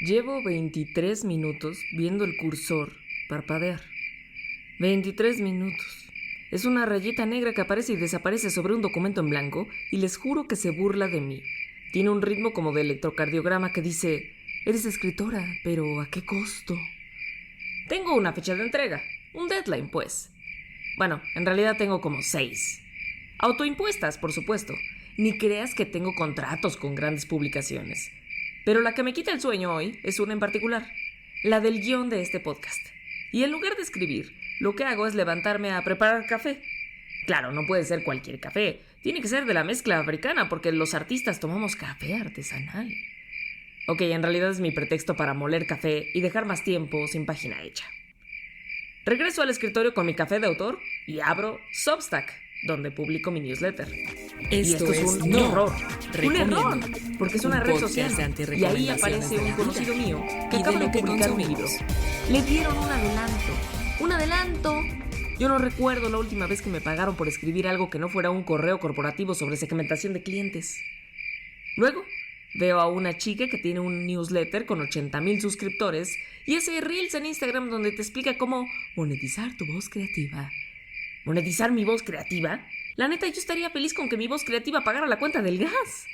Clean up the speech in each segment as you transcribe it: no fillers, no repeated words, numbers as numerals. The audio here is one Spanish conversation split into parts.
Llevo 23 minutos viendo el cursor parpadear. 23 minutos. Es una rayita negra que aparece y desaparece sobre un documento en blanco y les juro que se burla de mí. Tiene un ritmo como de electrocardiograma que dice: eres escritora, pero ¿a qué costo? Tengo una fecha de entrega, un deadline pues. Bueno, en realidad tengo como 6. Autoimpuestas, por supuesto. Ni creas que tengo contratos con grandes publicaciones. Pero la que me quita el sueño hoy es una en particular, la del guión de este podcast. Y en lugar de escribir, lo que hago es levantarme a preparar café. Claro, no puede ser cualquier café, tiene que ser de la mezcla africana porque los artistas tomamos café artesanal. Ok, en realidad es mi pretexto para moler café y dejar más tiempo sin página hecha. Regreso al escritorio con mi café de autor y abro Substack, donde publico mi newsletter. Esto es un error. Un error, porque es una red social. Y ahí aparece un conocido mío que acaba de publicar un libro. Le dieron un adelanto. ¡Un adelanto! Yo no recuerdo la última vez que me pagaron por escribir algo que no fuera un correo corporativo sobre segmentación de clientes. Luego, veo a una chica que tiene un newsletter con 80,000 suscriptores y ese Reels en Instagram donde te explica cómo monetizar tu voz creativa. ¿Monetizar mi voz creativa? La neta, yo estaría feliz con que mi voz creativa pagara la cuenta del gas.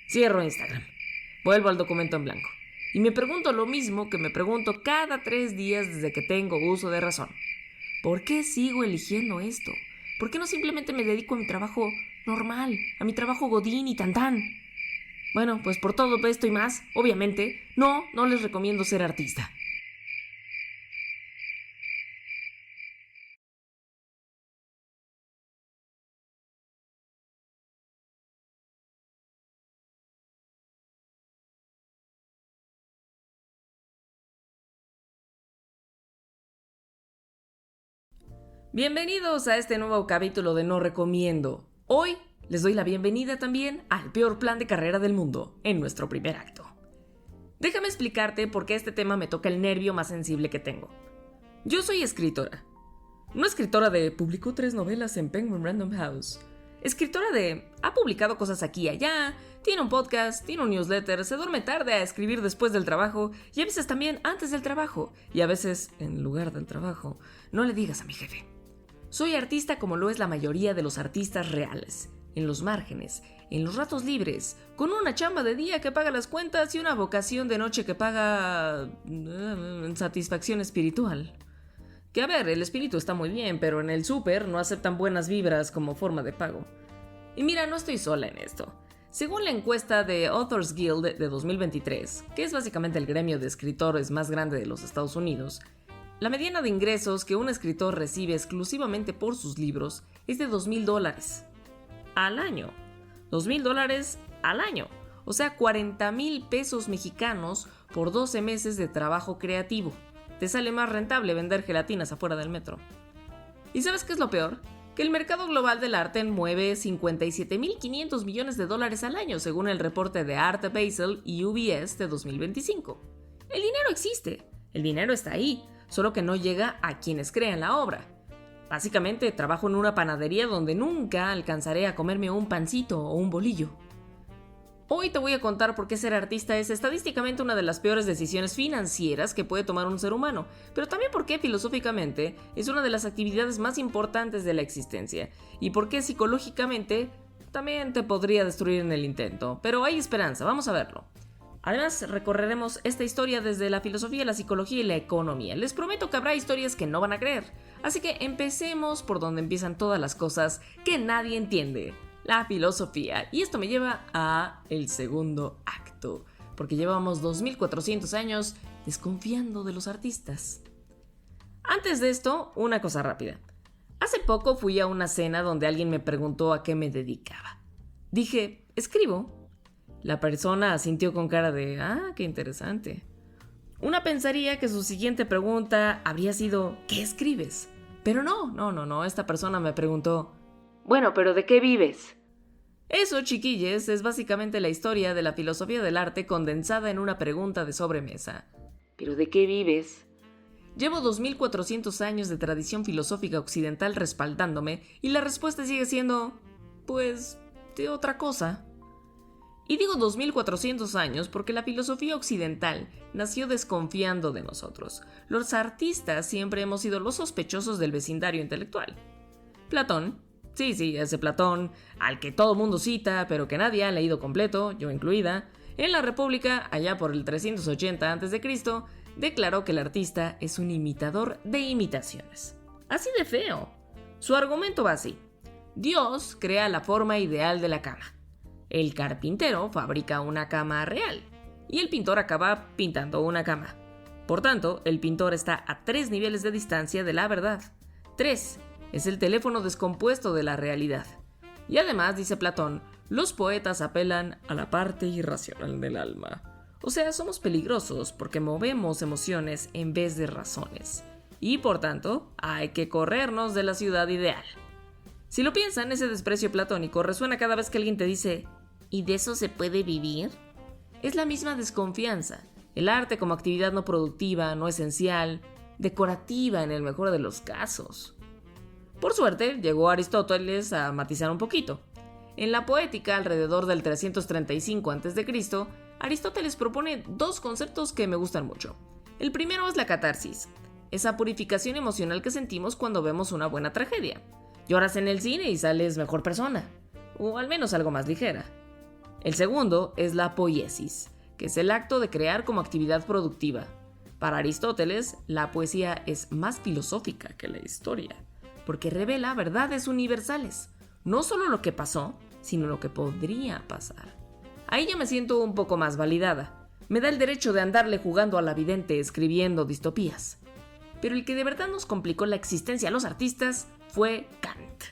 Cierro Instagram. Vuelvo al documento en blanco. Y me pregunto lo mismo que me pregunto cada 3 días desde que tengo uso de razón. ¿Por qué sigo eligiendo esto? ¿Por qué no simplemente me dedico a mi trabajo normal? A mi trabajo godín y tantán. Bueno, pues por todo esto y más, obviamente, no les recomiendo ser artista. Bienvenidos a este nuevo capítulo de No Recomiendo. Hoy les doy la bienvenida también al peor plan de carrera del mundo, en nuestro primer acto. Déjame explicarte por qué este tema me toca el nervio más sensible que tengo. Yo soy escritora. No escritora de publicó 3 novelas en Penguin Random House. Escritora de ha publicado cosas aquí y allá, tiene un podcast, tiene un newsletter, se duerme tarde a escribir después del trabajo y a veces también antes del trabajo y a veces en lugar del trabajo. No le digas a mi jefe. Soy artista como lo es la mayoría de los artistas reales, en los márgenes, en los ratos libres, con una chamba de día que paga las cuentas y una vocación de noche que paga satisfacción espiritual. Que a ver, el espíritu está muy bien, pero en el súper no aceptan buenas vibras como forma de pago. Y mira, no estoy sola en esto. Según la encuesta de Authors Guild de 2023, que es básicamente el gremio de escritores más grande de los Estados Unidos, la mediana de ingresos que un escritor recibe exclusivamente por sus libros es de $2,000 al año. $2,000 al año, o sea, 40,000 pesos mexicanos por 12 meses de trabajo creativo. Te sale más rentable vender gelatinas afuera del metro. ¿Y sabes qué es lo peor? Que el mercado global del arte mueve $57,500 millones al año, según el reporte de Art Basel y UBS de 2025. El dinero existe, el dinero está ahí, solo que no llega a quienes crean la obra. Básicamente, trabajo en una panadería donde nunca alcanzaré a comerme un pancito o un bolillo. Hoy te voy a contar por qué ser artista es estadísticamente una de las peores decisiones financieras que puede tomar un ser humano, pero también por qué filosóficamente es una de las actividades más importantes de la existencia, y por qué psicológicamente también te podría destruir en el intento. Pero hay esperanza, vamos a verlo. Además, recorreremos esta historia desde la filosofía, la psicología y la economía. Les prometo que habrá historias que no van a creer. Así que empecemos por donde empiezan todas las cosas que nadie entiende, la filosofía. Y esto me lleva a el segundo acto, porque llevamos 2,400 años desconfiando de los artistas. Antes de esto, una cosa rápida. Hace poco fui a una cena donde alguien me preguntó a qué me dedicaba. Dije, escribo. La persona asintió con cara de, qué interesante. Una pensaría que su siguiente pregunta habría sido, ¿qué escribes? Pero no, esta persona me preguntó, bueno, ¿pero de qué vives? Eso, chiquilles, es básicamente la historia de la filosofía del arte condensada en una pregunta de sobremesa. ¿Pero de qué vives? Llevo 2,400 años de tradición filosófica occidental respaldándome y la respuesta sigue siendo, pues, de otra cosa. Y digo 2400 años porque la filosofía occidental nació desconfiando de nosotros. Los artistas siempre hemos sido los sospechosos del vecindario intelectual. Platón, sí, ese Platón, al que todo mundo cita, pero que nadie ha leído completo, yo incluida, en la República, allá por el 380 a.C., declaró que el artista es un imitador de imitaciones. Así de feo. Su argumento va así. Dios crea la forma ideal de la cama. El carpintero fabrica una cama real y el pintor acaba pintando una cama. Por tanto, el pintor está a 3 niveles de distancia de la verdad. 3 es el teléfono descompuesto de la realidad. Y además, dice Platón, los poetas apelan a la parte irracional del alma. O sea, somos peligrosos porque movemos emociones en vez de razones. Y por tanto, hay que corrernos de la ciudad ideal. Si lo piensan, ese desprecio platónico resuena cada vez que alguien te dice ¿y de eso se puede vivir? Es la misma desconfianza. El arte como actividad no productiva, no esencial, decorativa en el mejor de los casos. Por suerte, llegó Aristóteles a matizar un poquito. En la Poética, alrededor del 335 a.C., Aristóteles propone 2 conceptos que me gustan mucho. El primero es la catarsis, esa purificación emocional que sentimos cuando vemos una buena tragedia. Lloras en el cine y sales mejor persona, o al menos algo más ligera. El segundo es la poiesis, que es el acto de crear como actividad productiva. Para Aristóteles, la poesía es más filosófica que la historia, porque revela verdades universales, no solo lo que pasó, sino lo que podría pasar. Ahí ya me siento un poco más validada. Me da el derecho de andarle jugando a la vidente escribiendo distopías. Pero el que de verdad nos complicó la existencia a los artistas fue Kant.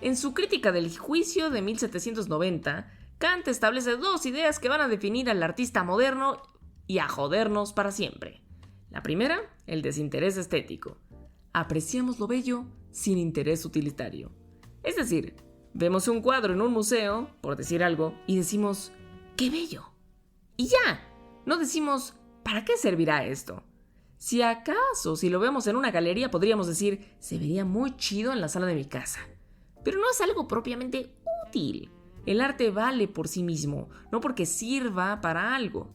En su crítica del juicio de 1790, Kant establece 2 ideas que van a definir al artista moderno y a jodernos para siempre. La primera, el desinterés estético. Apreciamos lo bello sin interés utilitario. Es decir, vemos un cuadro en un museo, por decir algo, y decimos, ¡qué bello! Y ya, no decimos, ¿para qué servirá esto? Si acaso, si lo vemos en una galería, podríamos decir, se vería muy chido en la sala de mi casa. Pero no es algo propiamente útil. El arte vale por sí mismo, no porque sirva para algo.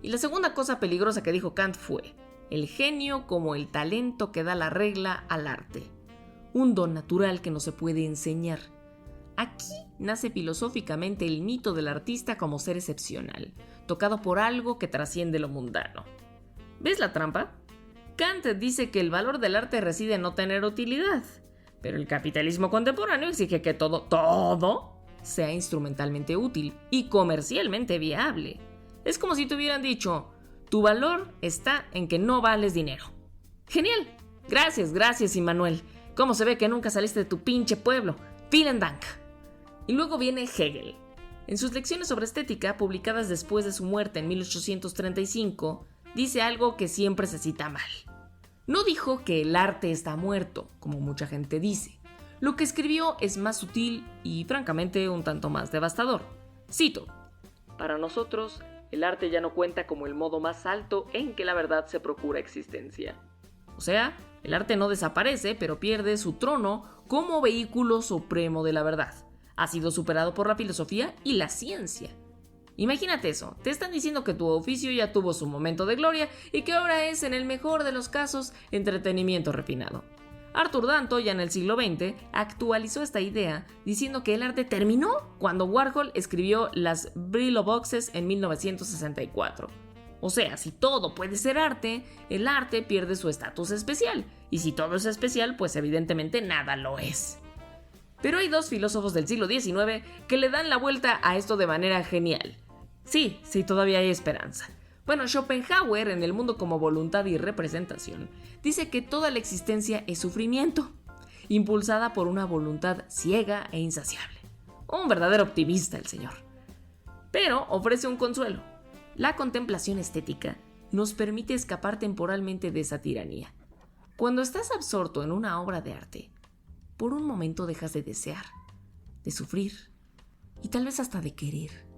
Y la segunda cosa peligrosa que dijo Kant fue, el genio como el talento que da la regla al arte. Un don natural que no se puede enseñar. Aquí nace filosóficamente el mito del artista como ser excepcional, tocado por algo que trasciende lo mundano. ¿Ves la trampa? Kant dice que el valor del arte reside en no tener utilidad, pero el capitalismo contemporáneo exige que todo sea instrumentalmente útil y comercialmente viable. Es como si te hubieran dicho, tu valor está en que no vales dinero. ¡Genial! Gracias, Immanuel. ¿Cómo se ve que nunca saliste de tu pinche pueblo? Vielen Dank. Y luego viene Hegel. En sus lecciones sobre estética, publicadas después de su muerte en 1835, dice algo que siempre se cita mal. No dijo que el arte está muerto, como mucha gente dice. Lo que escribió es más sutil y, francamente, un tanto más devastador. Cito: para nosotros, el arte ya no cuenta como el modo más alto en que la verdad se procura existencia. O sea, el arte no desaparece, pero pierde su trono como vehículo supremo de la verdad. Ha sido superado por la filosofía y la ciencia. Imagínate eso, te están diciendo que tu oficio ya tuvo su momento de gloria y que ahora es, en el mejor de los casos, entretenimiento refinado. Arthur Danto, ya en el siglo XX, actualizó esta idea diciendo que el arte terminó cuando Warhol escribió las Brillo Boxes en 1964. O sea, si todo puede ser arte, el arte pierde su estatus especial. Y si todo es especial, pues evidentemente nada lo es. Pero hay 2 filósofos del siglo XIX que le dan la vuelta a esto de manera genial. Sí, todavía hay esperanza. Bueno, Schopenhauer, en El mundo como voluntad y representación, dice que toda la existencia es sufrimiento, impulsada por una voluntad ciega e insaciable. Un verdadero optimista el señor. Pero ofrece un consuelo. La contemplación estética nos permite escapar temporalmente de esa tiranía. Cuando estás absorto en una obra de arte, por un momento dejas de desear, de sufrir y tal vez hasta de querer.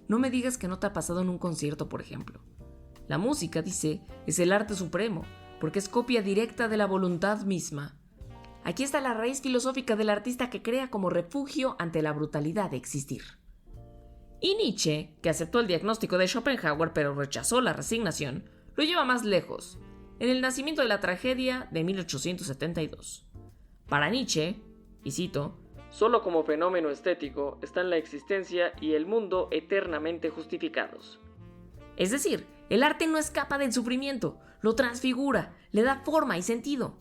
No me digas que no te ha pasado en un concierto, por ejemplo. La música, dice, es el arte supremo, porque es copia directa de la voluntad misma. Aquí está la raíz filosófica del artista que crea como refugio ante la brutalidad de existir. Y Nietzsche, que aceptó el diagnóstico de Schopenhauer pero rechazó la resignación, lo lleva más lejos, en el nacimiento de la tragedia de 1872. Para Nietzsche, y cito, «Solo como fenómeno estético están la existencia y el mundo eternamente justificados». Es decir, el arte no escapa del sufrimiento, lo transfigura, le da forma y sentido.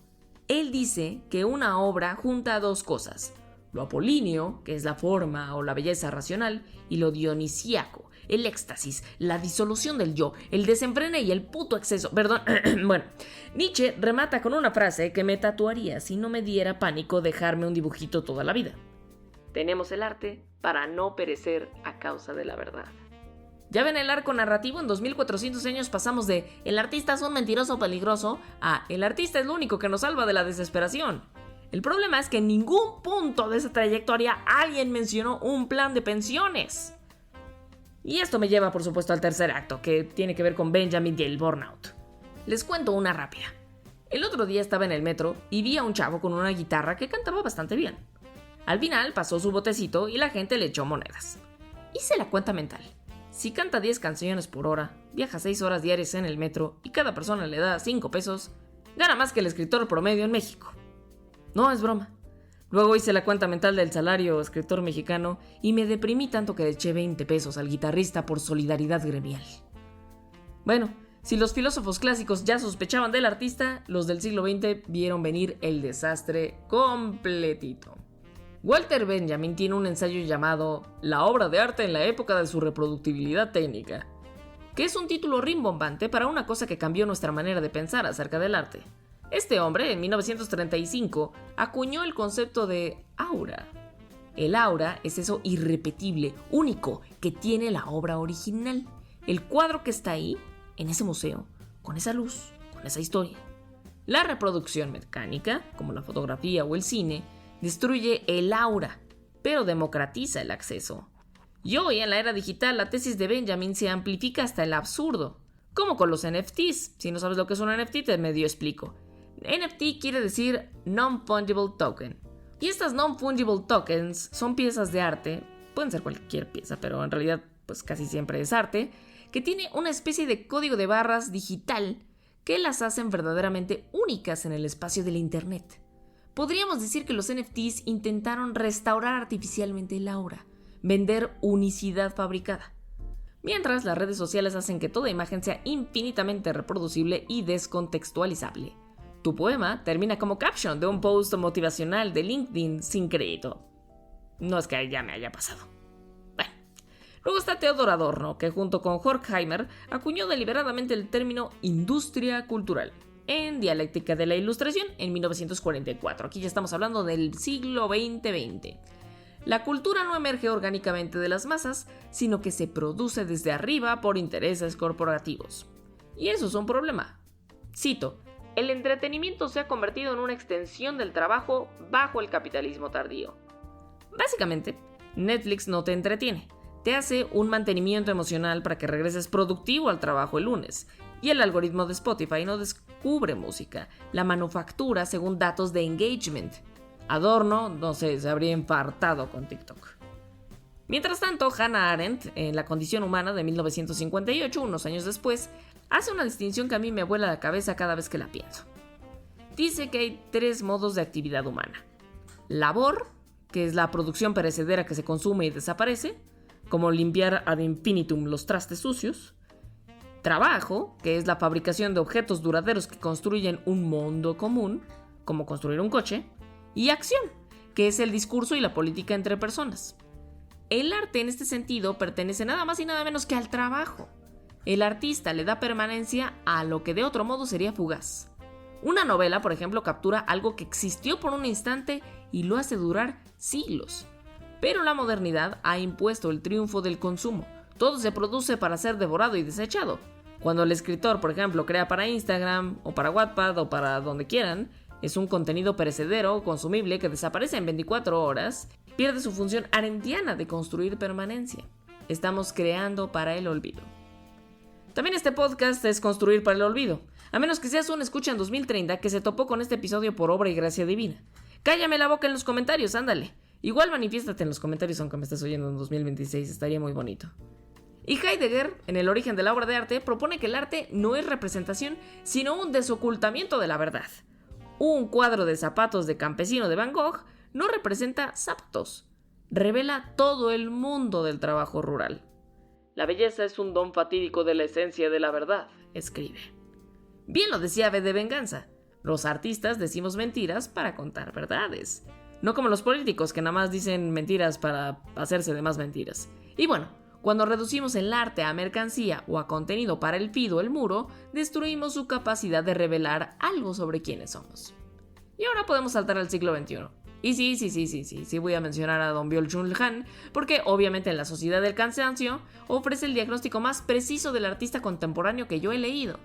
Él dice que una obra junta dos cosas, lo apolíneo, que es la forma o la belleza racional, y lo dionisíaco, el éxtasis, la disolución del yo, el desenfrene y el puto exceso. Perdón, bueno, Nietzsche remata con una frase que me tatuaría si no me diera pánico dejarme un dibujito toda la vida. Tenemos el arte para no perecer a causa de la verdad. Ya ven el arco narrativo, en 2400 años pasamos de el artista es un mentiroso peligroso a el artista es lo único que nos salva de la desesperación. El problema es que en ningún punto de esa trayectoria alguien mencionó un plan de pensiones. Y esto me lleva por supuesto al tercer acto, que tiene que ver con Benjamin y el burnout. Les cuento una rápida. El otro día estaba en el metro y vi a un chavo con una guitarra que cantaba bastante bien. Al final pasó su botecito y la gente le echó monedas. Hice la cuenta mental. Si canta 10 canciones por hora, viaja 6 horas diarias en el metro y cada persona le da 5 pesos, gana más que el escritor promedio en México. No es broma. Luego hice la cuenta mental del salario escritor mexicano y me deprimí tanto que le eché 20 pesos al guitarrista por solidaridad gremial. Bueno, si los filósofos clásicos ya sospechaban del artista, los del siglo XX vieron venir el desastre completito. Walter Benjamin tiene un ensayo llamado La obra de arte en la época de su reproductibilidad técnica, que es un título rimbombante para una cosa que cambió nuestra manera de pensar acerca del arte. Este hombre, en 1935, acuñó el concepto de aura. El aura es eso irrepetible, único, que tiene la obra original. El cuadro que está ahí, en ese museo, con esa luz, con esa historia. La reproducción mecánica, como la fotografía o el cine, destruye el aura, pero democratiza el acceso. Y hoy, en la era digital, la tesis de Benjamin se amplifica hasta el absurdo, como con los NFTs. Si no sabes lo que es un NFT, te medio explico. NFT quiere decir Non-Fungible Token. Y estas Non-Fungible Tokens son piezas de arte, pueden ser cualquier pieza, pero en realidad pues casi siempre es arte, que tiene una especie de código de barras digital que las hacen verdaderamente únicas en el espacio del Internet. Podríamos decir que los NFTs intentaron restaurar artificialmente el aura, vender unicidad fabricada. Mientras las redes sociales hacen que toda imagen sea infinitamente reproducible y descontextualizable. Tu poema termina como caption de un post motivacional de LinkedIn sin crédito. No es que ya me haya pasado. Bueno, luego está Theodor Adorno, que junto con Horkheimer acuñó deliberadamente el término industria cultural en Dialéctica de la Ilustración en 1944. Aquí ya estamos hablando del siglo XX. La cultura no emerge orgánicamente de las masas, sino que se produce desde arriba por intereses corporativos. Y eso es un problema. Cito, el entretenimiento se ha convertido en una extensión del trabajo bajo el capitalismo tardío. Básicamente, Netflix no te entretiene, te hace un mantenimiento emocional para que regreses productivo al trabajo el lunes. Y el algoritmo de Spotify no descubre música, la manufactura según datos de engagement. Adorno, no sé, se habría infartado con TikTok. Mientras tanto, Hannah Arendt, en La condición humana de 1958, unos años después, hace una distinción que a mí me vuela la cabeza cada vez que la pienso. Dice que hay 3 modos de actividad humana. Labor, que es la producción perecedera que se consume y desaparece, como limpiar ad infinitum los trastes sucios. Trabajo, que es la fabricación de objetos duraderos que construyen un mundo común, como construir un coche. Y acción, que es el discurso y la política entre personas. El arte en este sentido pertenece nada más y nada menos que al trabajo. El artista le da permanencia a lo que de otro modo sería fugaz. Una novela, por ejemplo, captura algo que existió por un instante y lo hace durar siglos. Pero la modernidad ha impuesto el triunfo del consumo. Todo se produce para ser devorado y desechado. Cuando el escritor, por ejemplo, crea para Instagram o para Wattpad o para donde quieran, es un contenido perecedero o consumible que desaparece en 24 horas, pierde su función arendtiana de construir permanencia. Estamos creando para el olvido. También este podcast es construir para el olvido, a menos que seas un escucha en 2030 que se topó con este episodio por obra y gracia divina. Cállame la boca en los comentarios, ándale. Igual manifiéstate en los comentarios aunque me estés oyendo en 2026, estaría muy bonito. Y Heidegger, en El origen de la obra de arte, propone que el arte no es representación, sino un desocultamiento de la verdad. Un cuadro de zapatos de campesino de Van Gogh no representa zapatos, revela todo el mundo del trabajo rural. La belleza es un don fatídico de la esencia de la verdad, escribe. Bien lo decía V de Venganza, los artistas decimos mentiras para contar verdades. No como los políticos que nada más dicen mentiras para hacerse de más mentiras. Y bueno, cuando reducimos el arte a mercancía o a contenido para el feed o el muro, destruimos su capacidad de revelar algo sobre quiénes somos. Y ahora podemos saltar al siglo XXI. Y sí voy a mencionar a Don Byung-Chul Han, porque obviamente en La Sociedad del Cansancio ofrece el diagnóstico más preciso del artista contemporáneo que yo he leído.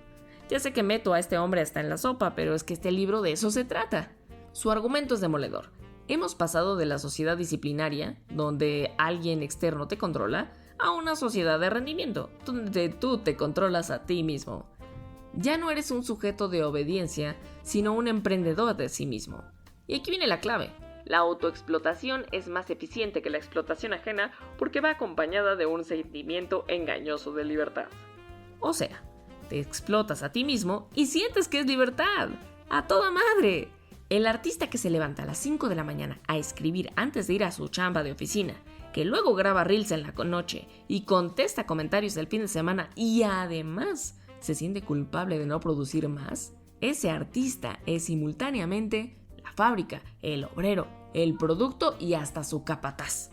Ya sé que meto a este hombre hasta en la sopa, pero es que este libro de eso se trata. Su argumento es demoledor. Hemos pasado de la sociedad disciplinaria, donde alguien externo te controla, a una sociedad de rendimiento, donde tú te controlas a ti mismo. Ya no eres un sujeto de obediencia, sino un emprendedor de sí mismo. Y aquí viene la clave. La autoexplotación es más eficiente que la explotación ajena porque va acompañada de un sentimiento engañoso de libertad. O sea, te explotas a ti mismo y sientes que es libertad. ¡A toda madre! El artista que se levanta a las 5 de la mañana a escribir antes de ir a su chamba de oficina, que luego graba reels en la noche y contesta comentarios del fin de semana y además se siente culpable de no producir más, ese artista es simultáneamente la fábrica, el obrero, el producto y hasta su capataz.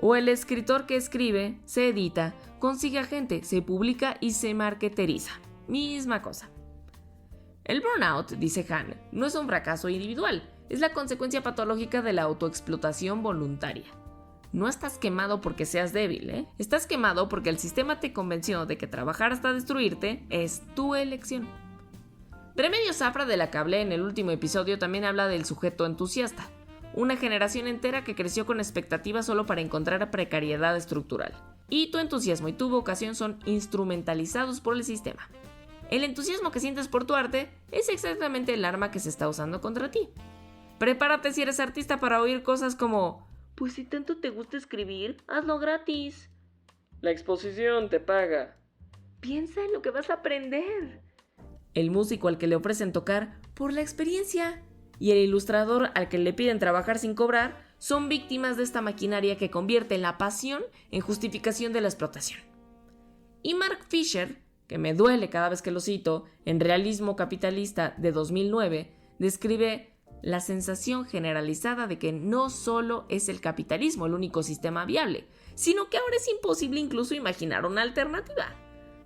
O el escritor que escribe, se edita, consigue a gente, se publica y se marketeriza. Misma cosa. El burnout, dice Han, no es un fracaso individual, es la consecuencia patológica de la autoexplotación voluntaria. No estás quemado porque seas débil, ¿eh? Estás quemado porque el sistema te convenció de que trabajar hasta destruirte es tu elección. Remedios Zafra, de la que hablé en el último episodio, también habla del sujeto entusiasta, una generación entera que creció con expectativas solo para encontrar precariedad estructural. Y tu entusiasmo y tu vocación son instrumentalizados por el sistema. El entusiasmo que sientes por tu arte es exactamente el arma que se está usando contra ti. Prepárate si eres artista para oír cosas como: pues si tanto te gusta escribir, hazlo gratis. La exposición te paga. Piensa en lo que vas a aprender. El músico al que le ofrecen tocar por la experiencia y el ilustrador al que le piden trabajar sin cobrar son víctimas de esta maquinaria que convierte la pasión en justificación de la explotación. Y Mark Fisher, que me duele cada vez que lo cito, en Realismo Capitalista de 2009, describe la sensación generalizada de que no solo es el capitalismo el único sistema viable, sino que ahora es imposible incluso imaginar una alternativa.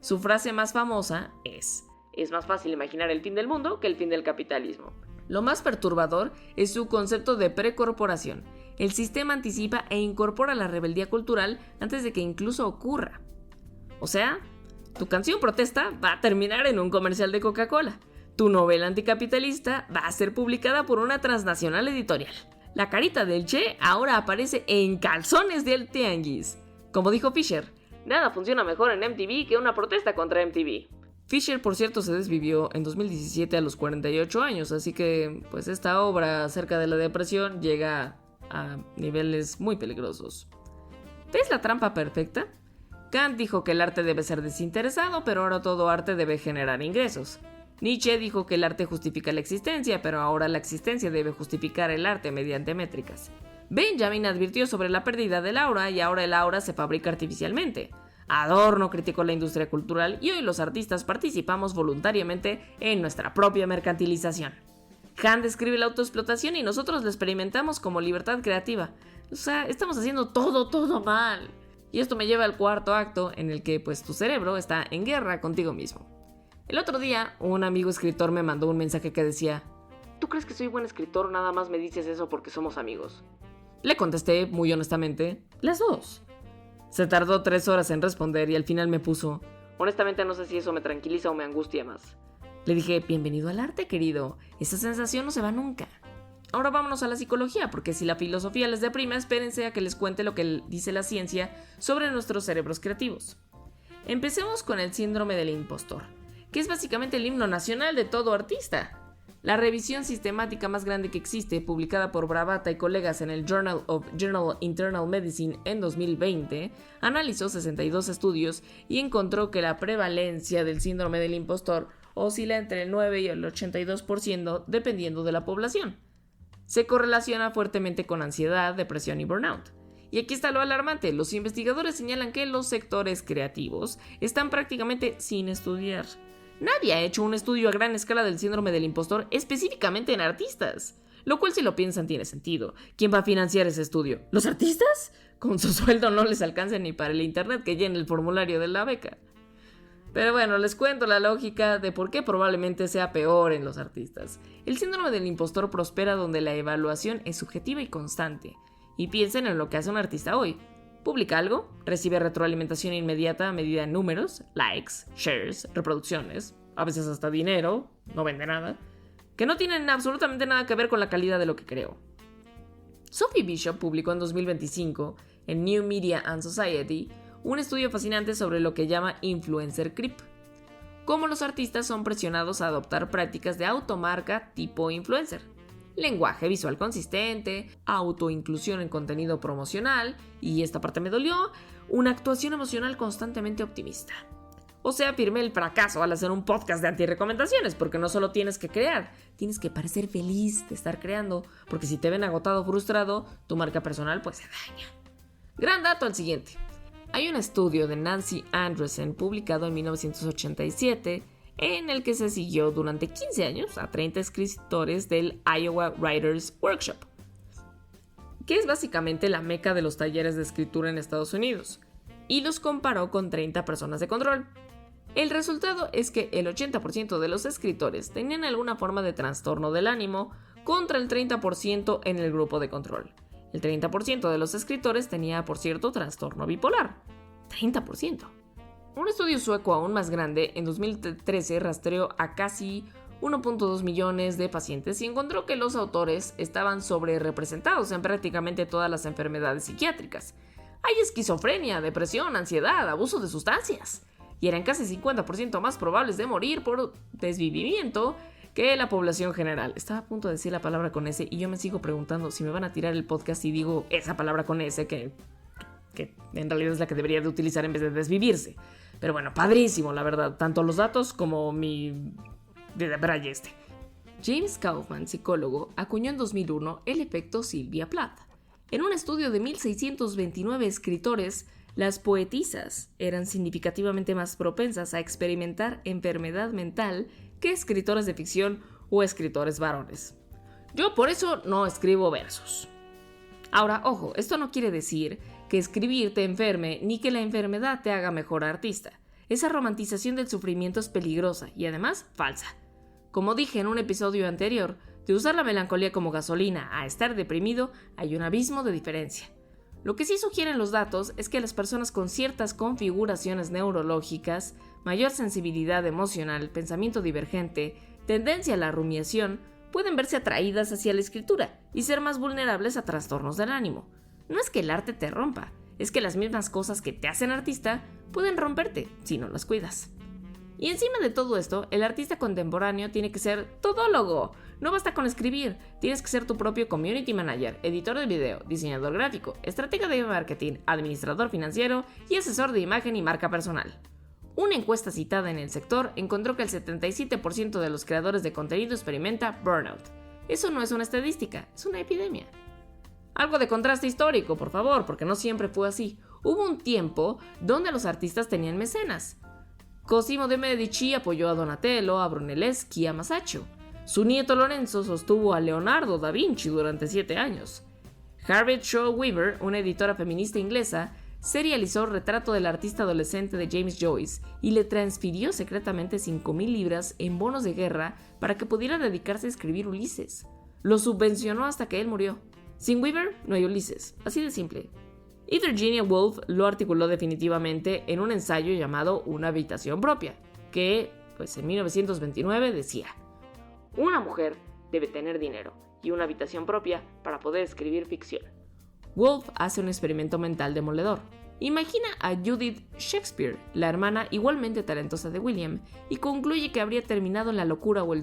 Su frase más famosa es más fácil imaginar el fin del mundo que el fin del capitalismo. Lo más perturbador es su concepto de precorporación. El sistema anticipa e incorpora la rebeldía cultural antes de que incluso ocurra. O sea, tu canción protesta va a terminar en un comercial de Coca-Cola. Tu novela anticapitalista va a ser publicada por una transnacional editorial. La carita del Che ahora aparece en calzones del tianguis. Como dijo Fisher, nada funciona mejor en MTV que una protesta contra MTV. Fisher, por cierto, se desvivió en 2017 a los 48 años, así que pues esta obra acerca de la depresión llega a niveles muy peligrosos. ¿Ves la trampa perfecta? Kant dijo que el arte debe ser desinteresado, pero ahora todo arte debe generar ingresos. Nietzsche dijo que el arte justifica la existencia, pero ahora la existencia debe justificar el arte mediante métricas. Benjamin advirtió sobre la pérdida del aura y ahora el aura se fabrica artificialmente. Adorno criticó la industria cultural y hoy los artistas participamos voluntariamente en nuestra propia mercantilización. Han describe la autoexplotación y nosotros la experimentamos como libertad creativa. O sea, estamos haciendo todo mal. Y esto me lleva al cuarto acto en el que pues tu cerebro está en guerra contigo mismo. El otro día, un amigo escritor me mandó un mensaje que decía: ¿tú crees que soy buen escritor? Nada más me dices eso porque somos amigos. Le contesté muy honestamente, las dos. Se tardó 3 horas en responder y al final me puso: honestamente no sé si eso me tranquiliza o me angustia más. Le dije: bienvenido al arte, querido. Esa sensación no se va nunca. Ahora vámonos a la psicología, porque si la filosofía les deprime, espérense a que les cuente lo que dice la ciencia sobre nuestros cerebros creativos. Empecemos con el síndrome del impostor, que es básicamente el himno nacional de todo artista. La revisión sistemática más grande que existe, publicada por Bravata y colegas en el Journal of General Internal Medicine en 2020, analizó 62 estudios y encontró que la prevalencia del síndrome del impostor oscila entre el 9 y el 82% dependiendo de la población. Se correlaciona fuertemente con ansiedad, depresión y burnout. Y aquí está lo alarmante, los investigadores señalan que los sectores creativos están prácticamente sin estudiar. Nadie ha hecho un estudio a gran escala del síndrome del impostor específicamente en artistas. Lo cual, si lo piensan, tiene sentido. ¿Quién va a financiar ese estudio? ¿Los artistas? Con su sueldo no les alcanza ni para el internet que llene el formulario de la beca. Pero bueno, les cuento la lógica de por qué probablemente sea peor en los artistas. El síndrome del impostor prospera donde la evaluación es subjetiva y constante. Y piensen en lo que hace un artista hoy. Publica algo, recibe retroalimentación inmediata medida en números, likes, shares, reproducciones, a veces hasta dinero, no vende nada, que no tienen absolutamente nada que ver con la calidad de lo que creó. Sophie Bishop publicó en 2025 en New Media and Society un estudio fascinante sobre lo que llama influencer creep, cómo los artistas son presionados a adoptar prácticas de automarca tipo influencer. Lenguaje visual consistente, autoinclusión en contenido promocional, y esta parte me dolió, una actuación emocional constantemente optimista. O sea, firmé el fracaso al hacer un podcast de anti-recomendaciones, porque no solo tienes que crear, tienes que parecer feliz de estar creando, porque si te ven agotado o frustrado, tu marca personal pues se daña. Gran dato al siguiente. Hay un estudio de Nancy Andreessen publicado en 1987 en el que se siguió durante 15 años a 30 escritores del Iowa Writers Workshop, que es básicamente la meca de los talleres de escritura en Estados Unidos, y los comparó con 30 personas de control. El resultado es que el 80% de los escritores tenían alguna forma de trastorno del ánimo contra el 30% en el grupo de control. El 30% de los escritores tenía, por cierto, trastorno bipolar. 30%. Un estudio sueco aún más grande, en 2013, rastreó a casi 1.2 millones de pacientes y encontró que los autores estaban sobrerepresentados en prácticamente todas las enfermedades psiquiátricas. Hay esquizofrenia, depresión, ansiedad, abuso de sustancias, y eran casi 50% más probables de morir por desvivimiento que la población general. Estaba a punto de decir la palabra con S y yo me sigo preguntando si me van a tirar el podcast y digo esa palabra con S que en realidad es la que debería de utilizar en vez de desvivirse. Pero bueno, padrísimo, la verdad, tanto los datos como mi braille este. James Kaufman, psicólogo, acuñó en 2001 el efecto Sylvia Plath. En un estudio de 1629 escritores, las poetisas eran significativamente más propensas a experimentar enfermedad mental que escritoras de ficción o escritores varones. Yo por eso no escribo versos. Ahora, ojo, esto no quiere decir que escribir te enferme ni que la enfermedad te haga mejor artista. Esa romantización del sufrimiento es peligrosa y además falsa. Como dije en un episodio anterior, de usar la melancolía como gasolina a estar deprimido hay un abismo de diferencia. Lo que sí sugieren los datos es que las personas con ciertas configuraciones neurológicas, mayor sensibilidad emocional, pensamiento divergente, tendencia a la rumiación, pueden verse atraídas hacia la escritura y ser más vulnerables a trastornos del ánimo. No es que el arte te rompa, es que las mismas cosas que te hacen artista pueden romperte si no las cuidas. Y encima de todo esto, el artista contemporáneo tiene que ser todólogo. No basta con escribir, tienes que ser tu propio community manager, editor de video, diseñador gráfico, estratega de marketing, administrador financiero y asesor de imagen y marca personal. Una encuesta citada en el sector encontró que el 77% de los creadores de contenido experimenta burnout. Eso no es una estadística, es una epidemia. Algo de contraste histórico, por favor, porque no siempre fue así. Hubo un tiempo donde los artistas tenían mecenas. Cosimo de Medici apoyó a Donatello, a Brunelleschi, a Masaccio. Su nieto Lorenzo sostuvo a Leonardo da Vinci durante 7 años. Harriet Shaw Weaver, una editora feminista inglesa, serializó el retrato del artista adolescente de James Joyce y le transfirió secretamente 5,000 libras en bonos de guerra para que pudiera dedicarse a escribir Ulises. Lo subvencionó hasta que él murió. Sin Weaver no hay Ulises, así de simple. Y Virginia Woolf lo articuló definitivamente en un ensayo llamado Una habitación propia, que, pues en 1929 decía: una mujer debe tener dinero y una habitación propia para poder escribir ficción. Woolf hace un experimento mental demoledor. Imagina a Judith Shakespeare, la hermana igualmente talentosa de William, y concluye que habría terminado en la locura o el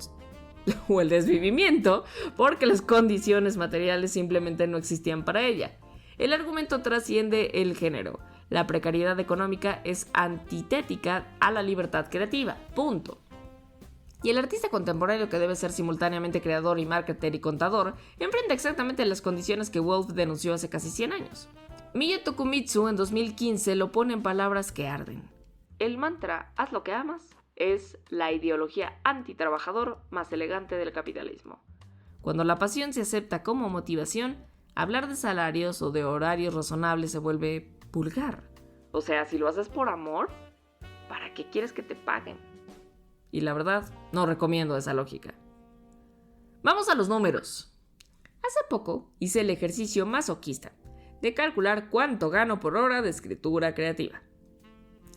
o el desvivimiento porque las condiciones materiales simplemente no existían para ella. El argumento trasciende el género. La precariedad económica es antitética a la libertad creativa. Punto. Y el artista contemporáneo, que debe ser simultáneamente creador y marketer y contador, enfrenta exactamente las condiciones que Woolf denunció hace casi 100 años. Miya Tokumitsu en 2015 lo pone en palabras que arden. El mantra "haz lo que amas" es la ideología antitrabajador más elegante del capitalismo. Cuando la pasión se acepta como motivación, hablar de salarios o de horarios razonables se vuelve vulgar. O sea, si lo haces por amor, ¿para qué quieres que te paguen? Y la verdad, no recomiendo esa lógica. Vamos a los números. Hace poco hice el ejercicio masoquista de calcular cuánto gano por hora de escritura creativa.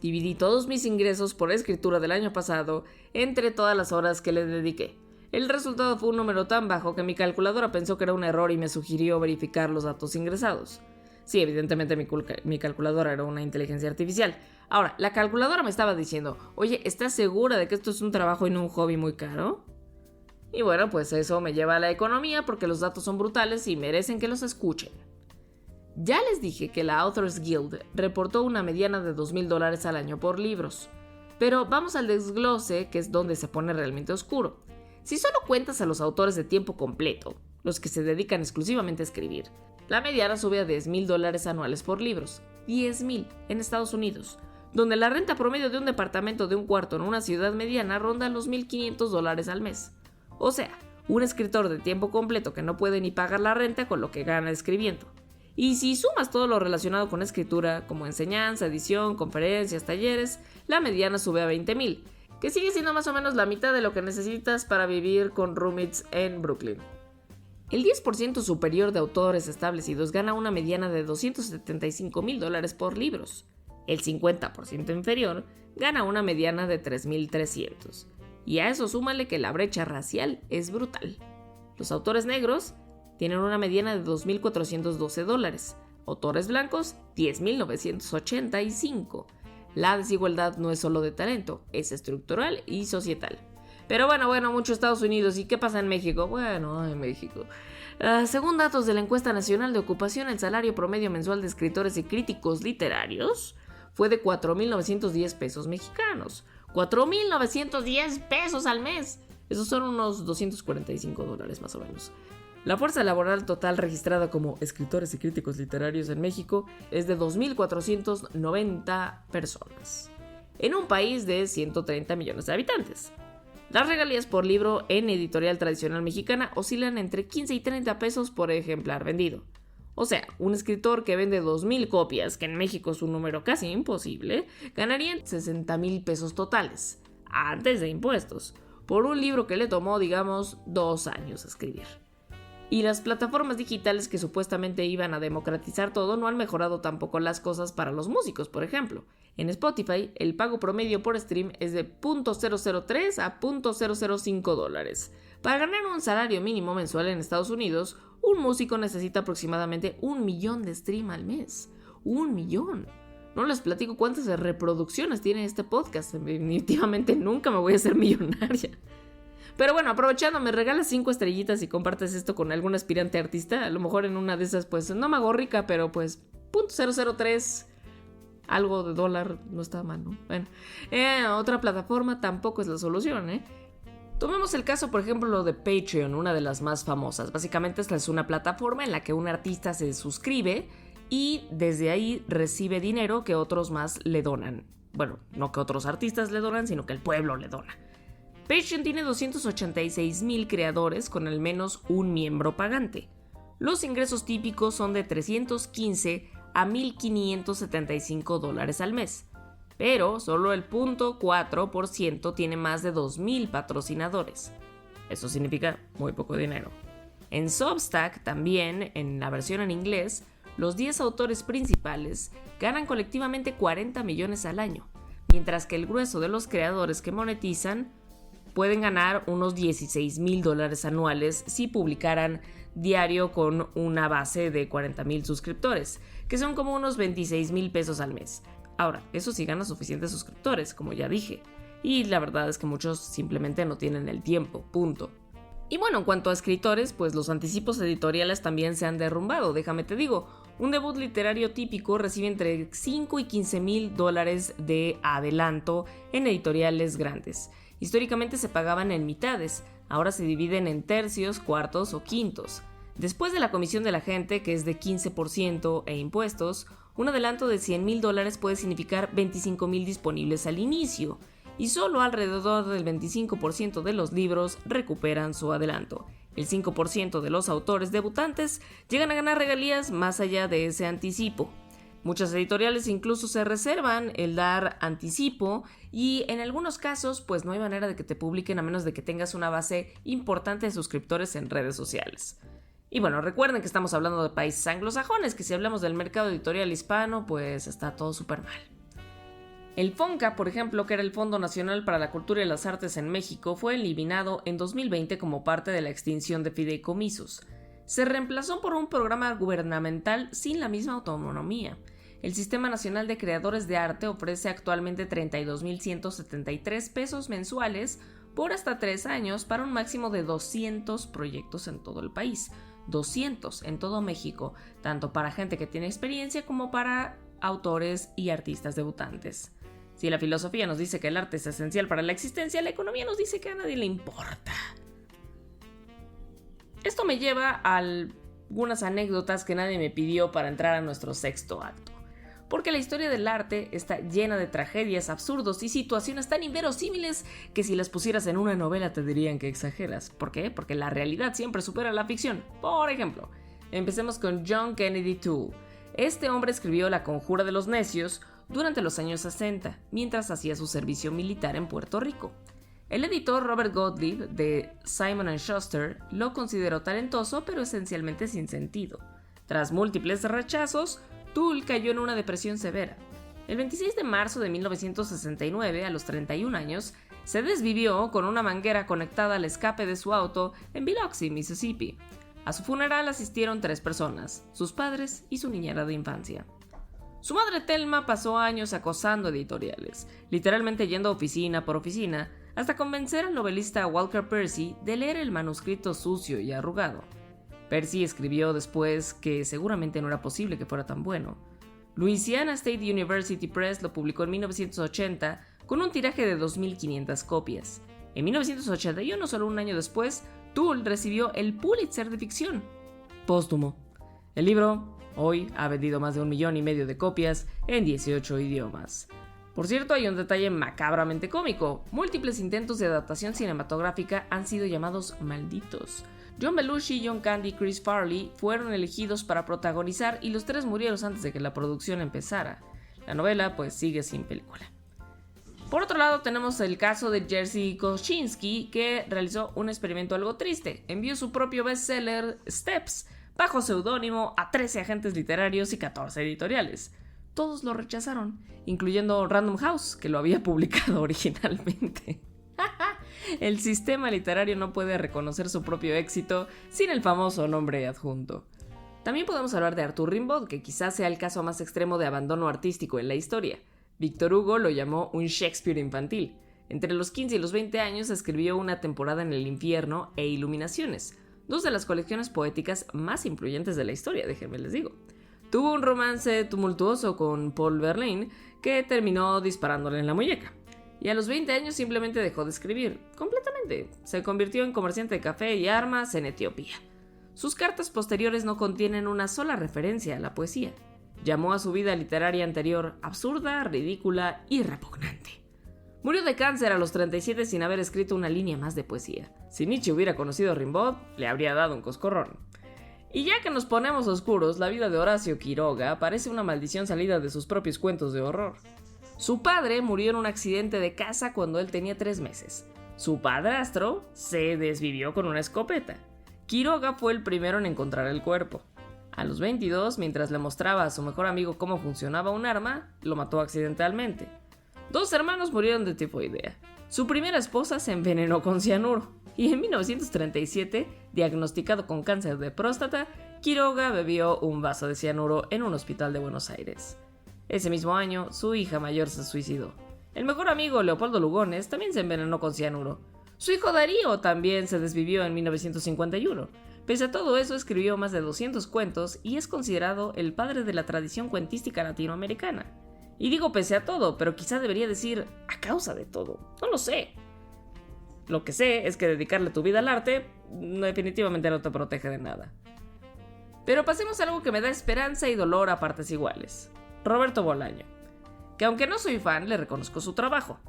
Dividí todos mis ingresos por escritura del año pasado entre todas las horas que le dediqué. El resultado fue un número tan bajo que mi calculadora pensó que era un error y me sugirió verificar los datos ingresados. Sí, evidentemente mi calculadora era una inteligencia artificial. Ahora, la calculadora me estaba diciendo: oye, ¿estás segura de que esto es un trabajo y no un hobby muy caro? Y bueno, pues eso me lleva a la economía porque los datos son brutales y merecen que los escuchen. Ya les dije que la Authors Guild reportó una mediana de $2,000 al año por libros. Pero vamos al desglose, que es donde se pone realmente oscuro. Si solo cuentas a los autores de tiempo completo, los que se dedican exclusivamente a escribir, la mediana sube a $10,000 anuales por libros. 10,000 en Estados Unidos, donde la renta promedio de un departamento de un cuarto en una ciudad mediana ronda los $1,500 al mes. O sea, un escritor de tiempo completo que no puede ni pagar la renta con lo que gana escribiendo. Y si sumas todo lo relacionado con escritura, como enseñanza, edición, conferencias, talleres, la mediana sube a 20,000, que sigue siendo más o menos la mitad de lo que necesitas para vivir con roommates en Brooklyn. El 10% superior de autores establecidos gana una mediana de $275,000 por libros. El 50% inferior gana una mediana de $3,300. Y a eso súmale que la brecha racial es brutal. Los autores negros tienen una mediana de $2,412. Autores blancos, $10,985. La desigualdad no es solo de talento, es estructural y societal. Pero bueno, mucho Estados Unidos. ¿Y qué pasa en México? Bueno, en México. Según datos de la Encuesta Nacional de Ocupación, el salario promedio mensual de escritores y críticos literarios fue de 4,910 pesos mexicanos. 4,910 pesos al mes. Esos son unos $245 más o menos. La fuerza laboral total registrada como escritores y críticos literarios en México es de 2,490 personas, en un país de 130 millones de habitantes. Las regalías por libro en editorial tradicional mexicana oscilan entre 15 y 30 pesos por ejemplar vendido. O sea, un escritor que vende 2,000 copias, que en México es un número casi imposible, ganaría 60,000 pesos totales, antes de impuestos, por un libro que le tomó, digamos, 2 años escribir. Y las plataformas digitales que supuestamente iban a democratizar todo no han mejorado tampoco las cosas para los músicos, por ejemplo. En Spotify, el pago promedio por stream es de $0.003 a $0.005. Para ganar un salario mínimo mensual en Estados Unidos, un músico necesita aproximadamente 1 millón de stream al mes. 1 millón. No les platico cuántas reproducciones tiene este podcast. Definitivamente nunca me voy a hacer millonaria. Pero bueno, aprovechando, me regalas 5 estrellitas y compartes esto con algún aspirante artista. A lo mejor en una de esas, pues, no me hago rica, pero pues, .003, algo de dólar, no está mal, ¿no? Bueno, otra plataforma tampoco es la solución, ¿eh? Tomemos el caso, por ejemplo, de Patreon, una de las más famosas. Básicamente esta es una plataforma en la que un artista se suscribe y desde ahí recibe dinero que otros más le donan. Bueno, no que otros artistas le donan, sino que el pueblo le dona. Patreon tiene 286,000 creadores con al menos un miembro pagante. Los ingresos típicos son de $315 a $1,575 al mes, pero solo el 0.4% tiene más de 2,000 patrocinadores. Eso significa muy poco dinero. En Substack también, en la versión en inglés, los 10 autores principales ganan colectivamente 40 millones al año, mientras que el grueso de los creadores que monetizan pueden ganar unos $16,000 anuales si publicaran diario con una base de 40,000 suscriptores, que son como unos 26,000 pesos al mes. Ahora, eso sí gana suficientes suscriptores, como ya dije, y la verdad es que muchos simplemente no tienen el tiempo, punto. Y bueno, en cuanto a escritores, pues los anticipos editoriales también se han derrumbado, déjame te digo. Un debut literario típico recibe entre 5 y 15 mil dólares de adelanto en editoriales grandes. Históricamente se pagaban en mitades, ahora se dividen en tercios, cuartos o quintos. Después de la comisión de la gente, que es de 15% e impuestos, un adelanto de 100 mil dólares puede significar 25 mil disponibles al inicio, y solo alrededor del 25% de los libros recuperan su adelanto. El 5% de los autores debutantes llegan a ganar regalías más allá de ese anticipo. Muchas editoriales incluso se reservan el dar anticipo y en algunos casos pues no hay manera de que te publiquen a menos de que tengas una base importante de suscriptores en redes sociales. Y bueno, recuerden que estamos hablando de países anglosajones, que si hablamos del mercado editorial hispano pues está todo súper mal. El FONCA, por ejemplo, que era el Fondo Nacional para la Cultura y las Artes en México, fue eliminado en 2020 como parte de la extinción de fideicomisos. Se reemplazó por un programa gubernamental sin la misma autonomía. El Sistema Nacional de Creadores de Arte ofrece actualmente 32,173 pesos mensuales por hasta 3 años para un máximo de 200 proyectos en todo el país. 200 en todo México, tanto para gente que tiene experiencia como para autores y artistas debutantes. Si la filosofía nos dice que el arte es esencial para la existencia, la economía nos dice que a nadie le importa. Esto me lleva a algunas anécdotas que nadie me pidió para entrar a nuestro sexto acto. Porque la historia del arte está llena de tragedias, absurdos y situaciones tan inverosímiles que si las pusieras en una novela te dirían que exageras. ¿Por qué? Porque la realidad siempre supera la ficción. Por ejemplo, empecemos con John Kennedy Toole. Este hombre escribió La Conjura de los Necios durante los años 60, mientras hacía su servicio militar en Puerto Rico. El editor Robert Gottlieb de Simon & Schuster lo consideró talentoso, pero esencialmente sin sentido. Tras múltiples rechazos, Toole cayó en una depresión severa. El 26 de marzo de 1969, a los 31 años, se desvivió con una manguera conectada al escape de su auto en Biloxi, Mississippi. A su funeral asistieron 3 personas, sus padres y su niñera de infancia. Su madre Thelma pasó años acosando editoriales, literalmente yendo oficina por oficina, hasta convencer al novelista Walker Percy de leer el manuscrito sucio y arrugado. Percy escribió después que seguramente no era posible que fuera tan bueno. Louisiana State University Press lo publicó en 1980 con un tiraje de 2.500 copias. En 1981, solo un año después, Toole recibió el Pulitzer de ficción. Póstumo. El libro, hoy, ha vendido más de 1,5 millones de copias en 18 idiomas. Por cierto, hay un detalle macabramente cómico. Múltiples intentos de adaptación cinematográfica han sido llamados malditos. John Belushi, John Candy y Chris Farley fueron elegidos para protagonizar y los 3 murieron antes de que la producción empezara. La novela, pues, sigue sin película. Por otro lado, tenemos el caso de Jerzy Kosinski, que realizó un experimento algo triste. Envió su propio bestseller, Steps, bajo seudónimo a 13 agentes literarios y 14 editoriales. Todos lo rechazaron, incluyendo Random House, que lo había publicado originalmente. El sistema literario no puede reconocer su propio éxito sin el famoso nombre adjunto. También podemos hablar de Arthur Rimbaud, que quizás sea el caso más extremo de abandono artístico en la historia. Victor Hugo lo llamó un Shakespeare infantil. Entre los 15 y los 20 años escribió Una temporada en el infierno e Iluminaciones, 2 de las colecciones poéticas más influyentes de la historia, déjenme les digo. Tuvo un romance tumultuoso con Paul Verlaine que terminó disparándole en la muñeca. Y a los 20 años simplemente dejó de escribir, completamente. Se convirtió en comerciante de café y armas en Etiopía. Sus cartas posteriores no contienen una sola referencia a la poesía. Llamó a su vida literaria anterior absurda, ridícula y repugnante. Murió de cáncer a los 37 sin haber escrito una línea más de poesía. Si Nietzsche hubiera conocido a Rimbaud, le habría dado un coscorrón. Y ya que nos ponemos oscuros, la vida de Horacio Quiroga parece una maldición salida de sus propios cuentos de horror. Su padre murió en un accidente de casa cuando él tenía 3 meses. Su padrastro se desvivió con una escopeta. Quiroga fue el primero en encontrar el cuerpo. A los 22, mientras le mostraba a su mejor amigo cómo funcionaba un arma, lo mató accidentalmente. 2 hermanos murieron de tifoidea. Su primera esposa se envenenó con cianuro. Y en 1937, diagnosticado con cáncer de próstata, Quiroga bebió un vaso de cianuro en un hospital de Buenos Aires. Ese mismo año, su hija mayor se suicidó. El mejor amigo, Leopoldo Lugones, también se envenenó con cianuro. Su hijo Darío también se desvivió en 1951. Pese a todo eso, escribió más de 200 cuentos y es considerado el padre de la tradición cuentística latinoamericana. Y digo pese a todo, pero quizá debería decir a causa de todo. No lo sé. Lo que sé es que dedicarle tu vida al arte definitivamente no te protege de nada. Pero pasemos a algo que me da esperanza y dolor a partes iguales. Roberto Bolaño, que aunque no soy fan, le reconozco su trabajo.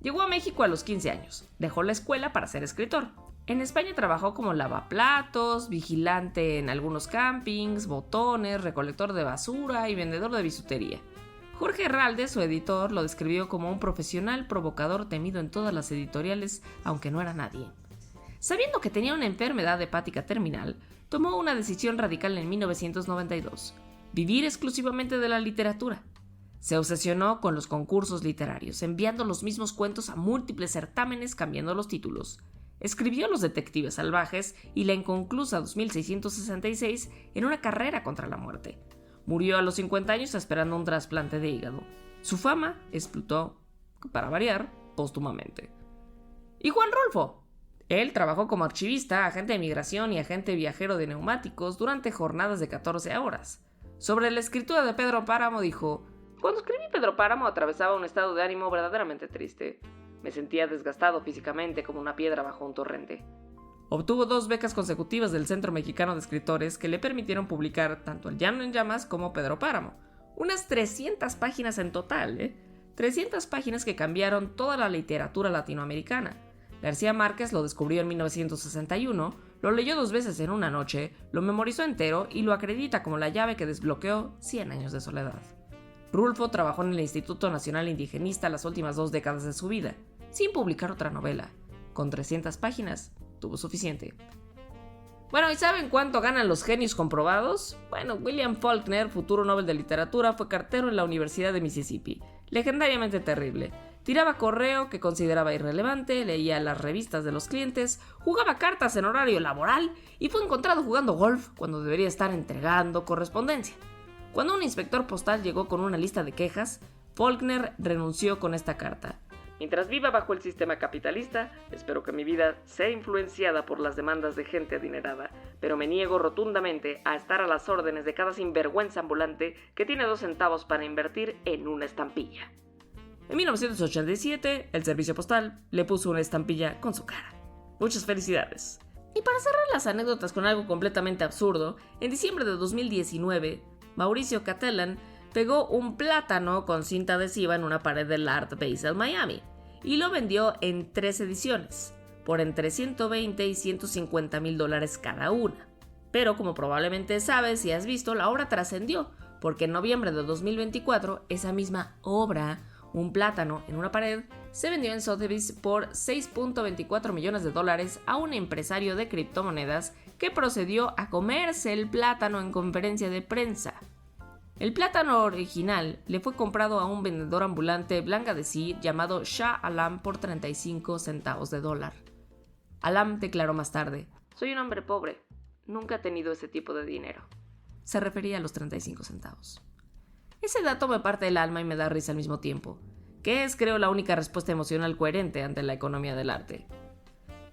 Llegó a México a los 15 años, dejó la escuela para ser escritor. En España trabajó como lavaplatos, vigilante en algunos campings, botones, recolector de basura y vendedor de bisutería. Jorge Herralde, su editor, lo describió como un profesional provocador temido en todas las editoriales, aunque no era nadie. Sabiendo que tenía una enfermedad hepática terminal, tomó una decisión radical en 1992: vivir exclusivamente de la literatura. Se obsesionó con los concursos literarios, enviando los mismos cuentos a múltiples certámenes cambiando los títulos. Escribió Los Detectives Salvajes y La Inconclusa 2666 en una carrera contra la muerte. Murió a los 50 años esperando un trasplante de hígado. Su fama explotó, para variar, póstumamente. Y Juan Rulfo. Él trabajó como archivista, agente de migración y agente viajero de neumáticos durante jornadas de 14 horas. Sobre la escritura de Pedro Páramo dijo: cuando escribí Pedro Páramo atravesaba un estado de ánimo verdaderamente triste. Me sentía desgastado físicamente como una piedra bajo un torrente. Obtuvo 2 becas consecutivas del Centro Mexicano de Escritores que le permitieron publicar tanto El Llano en Llamas como Pedro Páramo. Unas 300 páginas en total, 300 páginas que cambiaron toda la literatura latinoamericana. García Márquez lo descubrió en 1961, lo leyó 2 veces en una noche, lo memorizó entero y lo acredita como la llave que desbloqueó 100 años de soledad. Rulfo trabajó en el Instituto Nacional Indigenista las últimas 2 décadas de su vida, sin publicar otra novela. Con 300 páginas, tuvo suficiente. Bueno, ¿y saben cuánto ganan los genios comprobados? Bueno, William Faulkner, futuro Nobel de Literatura, fue cartero en la Universidad de Mississippi. Legendariamente terrible. Tiraba correo que consideraba irrelevante, leía las revistas de los clientes, jugaba cartas en horario laboral y fue encontrado jugando golf cuando debería estar entregando correspondencia. Cuando un inspector postal llegó con una lista de quejas, Faulkner renunció con esta carta: mientras viva bajo el sistema capitalista, espero que mi vida sea influenciada por las demandas de gente adinerada, pero me niego rotundamente a estar a las órdenes de cada sinvergüenza ambulante que tiene 2 centavos para invertir en una estampilla. En 1987, el servicio postal le puso una estampilla con su cara. Muchas felicidades. Y para cerrar las anécdotas con algo completamente absurdo, en diciembre de 2019, Mauricio Catalán pegó un plátano con cinta adhesiva en una pared del Art Basel Miami y lo vendió en 3 ediciones, por entre $120 y $150,000 cada una. Pero como probablemente sabes y has visto, la obra trascendió, porque en noviembre de 2024, esa misma obra, un plátano en una pared, se vendió en Sotheby's por $6.24 millones a un empresario de criptomonedas que procedió a comerse el plátano en conferencia de prensa. El plátano original le fue comprado a un vendedor ambulante Bangladesí llamado Shah Alam por 35 centavos de dólar. Alam declaró más tarde: soy un hombre pobre, nunca he tenido ese tipo de dinero. Se refería a los 35 centavos. Ese dato me parte el alma y me da risa al mismo tiempo, que es, creo, la única respuesta emocional coherente ante la economía del arte.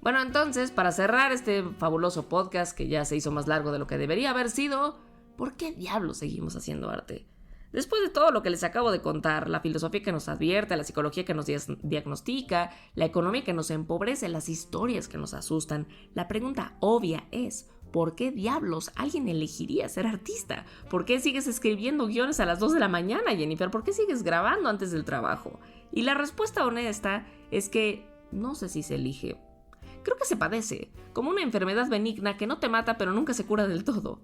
Bueno, entonces, para cerrar este fabuloso podcast que ya se hizo más largo de lo que debería haber sido, ¿por qué diablos seguimos haciendo arte? Después de todo lo que les acabo de contar, la filosofía que nos advierte, la psicología que nos diagnostica, la economía que nos empobrece, las historias que nos asustan, la pregunta obvia es: ¿por qué diablos alguien elegiría ser artista? ¿Por qué sigues escribiendo guiones a las 2 de la mañana, Jennifer? ¿Por qué sigues grabando antes del trabajo? Y la respuesta honesta es que no sé si se elige. Creo que se padece, como una enfermedad benigna que no te mata pero nunca se cura del todo.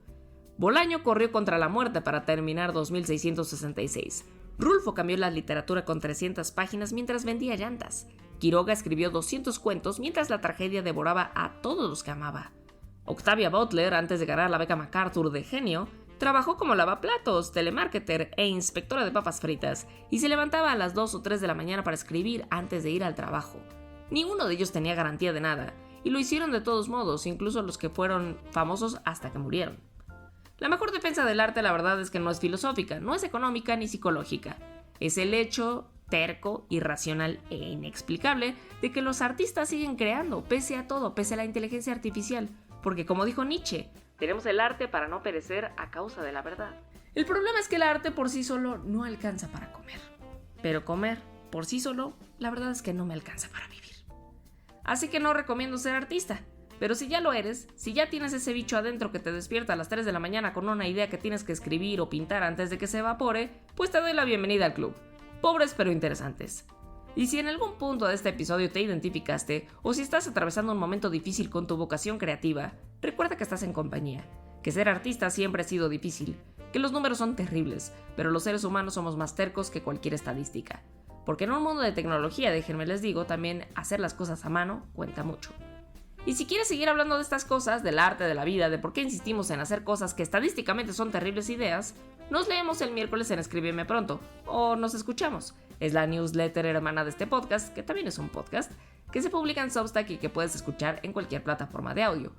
Bolaño corrió contra la muerte para terminar 2666. Rulfo cambió la literatura con 300 páginas mientras vendía llantas. Quiroga escribió 200 cuentos mientras la tragedia devoraba a todos los que amaba. Octavia Butler, antes de ganar la beca MacArthur de genio, trabajó como lavaplatos, telemarketer e inspectora de papas fritas y se levantaba a las 2 o 3 de la mañana para escribir antes de ir al trabajo. Ninguno de ellos tenía garantía de nada y lo hicieron de todos modos, incluso los que fueron famosos hasta que murieron. La mejor defensa del arte, la verdad, es que no es filosófica, no es económica ni psicológica. Es el hecho terco, irracional e inexplicable de que los artistas siguen creando, pese a todo, pese a la inteligencia artificial. Porque como dijo Nietzsche, tenemos el arte para no perecer a causa de la verdad. El problema es que el arte por sí solo no alcanza para comer. Pero comer por sí solo, la verdad es que no me alcanza para vivir. Así que no recomiendo ser artista. Pero si ya lo eres, si ya tienes ese bicho adentro que te despierta a las 3 de la mañana con una idea que tienes que escribir o pintar antes de que se evapore, pues te doy la bienvenida al club. Pobres pero interesantes. Y si en algún punto de este episodio te identificaste, o si estás atravesando un momento difícil con tu vocación creativa, recuerda que estás en compañía, que ser artista siempre ha sido difícil, que los números son terribles, pero los seres humanos somos más tercos que cualquier estadística. Porque en un mundo de tecnología, déjenme les digo, también hacer las cosas a mano cuenta mucho. Y si quieres seguir hablando de estas cosas, del arte, de la vida, de por qué insistimos en hacer cosas que estadísticamente son terribles ideas, nos leemos el miércoles en Escríbeme Pronto, o nos escuchamos. Es la newsletter hermana de este podcast, que también es un podcast, que se publica en Substack y que puedes escuchar en cualquier plataforma de audio.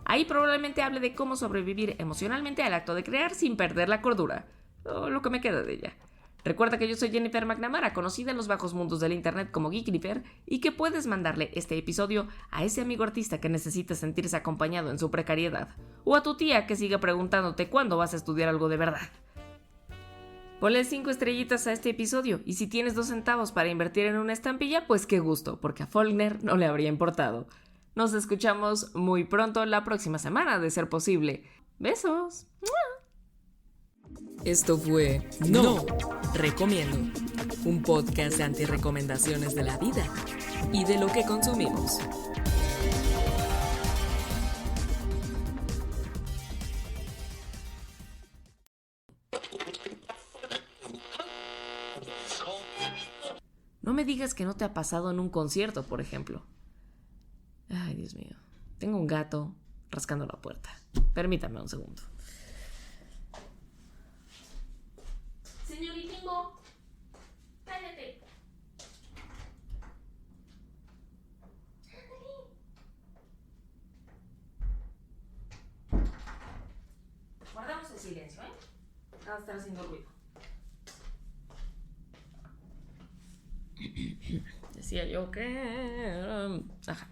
Ahí probablemente hable de cómo sobrevivir emocionalmente al acto de crear sin perder la cordura, o lo que me queda de ella. Recuerda que yo soy Jennifer McNamara, conocida en los bajos mundos del internet como Geeknifer, y que puedes mandarle este episodio a ese amigo artista que necesita sentirse acompañado en su precariedad, o a tu tía que sigue preguntándote cuándo vas a estudiar algo de verdad. Ponle 5 estrellitas a este episodio, y si tienes 2 centavos para invertir en una estampilla, pues qué gusto, porque a Faulkner no le habría importado. Nos escuchamos muy pronto la próxima semana, de ser posible. ¡Besos! Esto fue No Recomiendo, un podcast de antirrecomendaciones de la vida y de lo que consumimos. No me digas que no te ha pasado en un concierto, por ejemplo. Ay, Dios mío. Tengo un gato rascando la puerta. Permítame un segundo. Señoritingo, cállate. Guardamos el silencio, ¿eh? Nada de estar haciendo ruido. Decía yo que... Ajá.